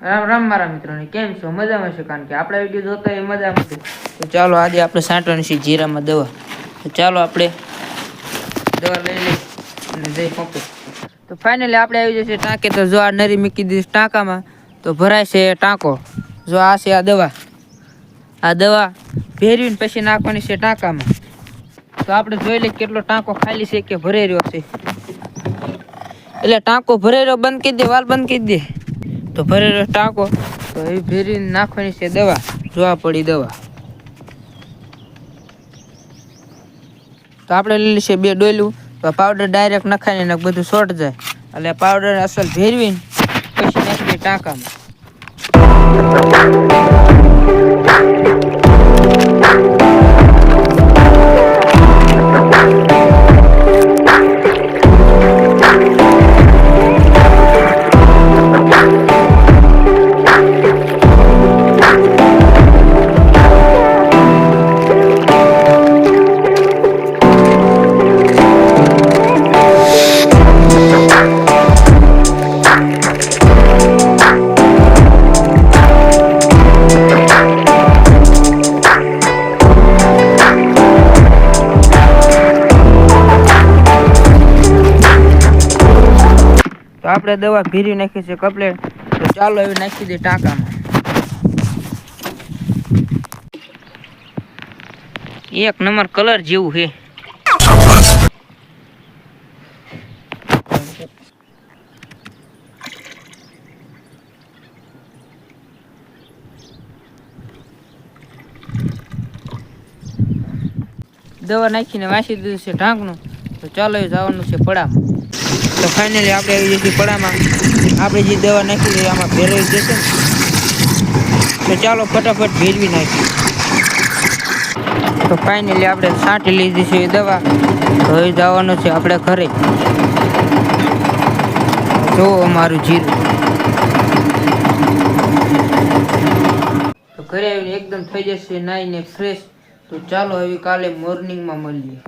રામ રામ મારા મિત્રોને કેમ છો? મજામાં છો? કારણ કે આપણા વિડીયો જોતા એ મજામાં છે. તો ચાલો આજે આપણે છાંટવાની છે જીરામાં દવા. તો ચાલો આપણે દવા લઈ લઈએ અને જઈ પંપે. તો ફાઇનલી આપણે આવી જશે ટાંકે. તો જો આ નરી મૂકી દીધી ટાંકામાં તો ભરાય છે ટાંકો. જો આ છે આ દવા ભેરવીને પછી નાખવાની છે ટાંકામાં. તો આપણે જોઈ લઈએ કેટલો ટાંકો ખાલી છે કે ભરાઈ રહ્યો છે. એટલે ટાંકો ભરાઈ રહ્યો બંધ કરી દે, વાલ બંધ કરી દે. તો ભરેલો ટાંકો તો એ ભેરીને નાખવાની છે દવા. જોવા પડી દવા. તો આપણે લઈ લઈશું 2 ડોલું. તો પાવડર ડાયરેક્ટ નખાઈને ને બધું શોર્ટ જાય. એટલે પાવડર અસલ ભેરવીને પછી નાખી દે ટાંકામાં. તો આપણે દવા ભીરી નાખી છે કમ્પ્લેટ. તો ચાલો એવી નાખી દે ટાંકામાં. એક નંબર કલર જેવું છે. દવા નાખીને વાસી દીધું છે ઢાંકણું. તો ચાલો એ જવાનું છે પડામાં. તો ફાઇનલી આપણે આવી જઈશું પડામાં. આપણે જે દવા નાખી છે આમાં ભેરવી જશે ને. તો ચાલો ફટાફટ ભેરવી નાખીએ. તો ફાઇનલી આપણે છાંટી લીધી છે એ દવા. તો હવે જવાનું છે આપણે ઘરે. જો અમારું જીરું. તો ઘરે આવીને એકદમ થઈ જશે નાઈને ફ્રેશ. તો ચાલો હવે કાલે મોર્નિંગમાં મળીએ.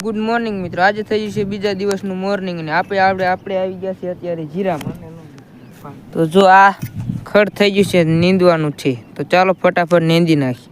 ગુડ મોર્નિંગ મિત્રો. આજે થઈ જશે બીજા દિવસનું મોર્નિંગ ને આપણે આવી ગયા છે અત્યારે જીરામાં. તો જો આ ખડ થઈ ગયું છે નીંદવાનું છે. તો ચાલો ફટાફટ નીંદી નાખી.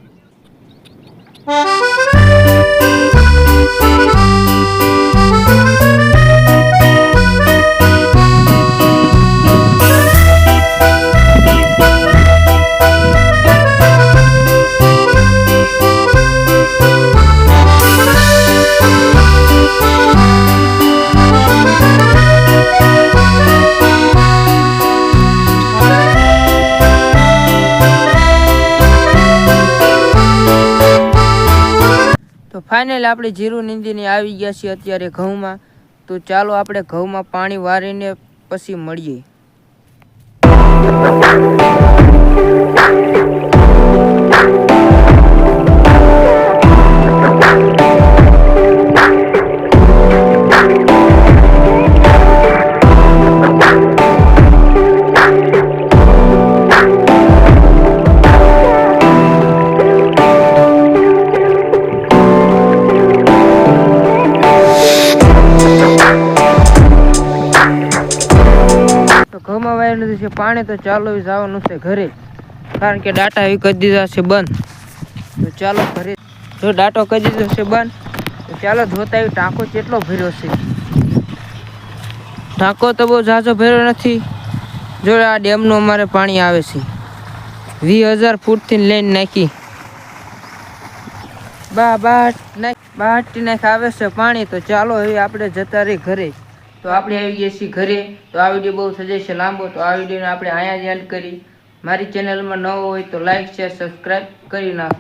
તો ફાઇનલ આપણે જીરું નીંદીને આવી ગયા છીએ અત્યારે ઘઉંમાં. તો ચાલો આપણે ઘઉંમાં પાણી વારીને પછી મળીએ. ઘઉંમાં વાવી લીધું છે પાણી. તો ચાલો જવાનું છે ઘરે. કારણ કે ડાટા એવી કરી દીધા છે બંધ. તો ચાલો ઘરે. જો ડાટો કરી દીધો છે બંધ. તો ચાલો જોતા એવી ટાંકો કેટલો ભર્યો છે. ટાંકો તો બહુ ઝાઝો ભર્યો નથી. જો આ ડેમનું અમારે પાણી આવે છે 20,000 ફૂટથી લઈને નાખી બાટી નાખ આવે છે પાણી. તો ચાલો હવે આપણે જતા રહી ઘરે. તો આપણે આવી ગયા છીએ ઘરે. તો આ વિડીયો બહુ થઈ જશે લાંબો. તો આ વિડીયોને આપણે અહીંયા જ એન્ડ કરી. મારી ચેનલમાં નવો હોય તો લાઈક શેર સબસ્ક્રાઈબ કરી નાખો.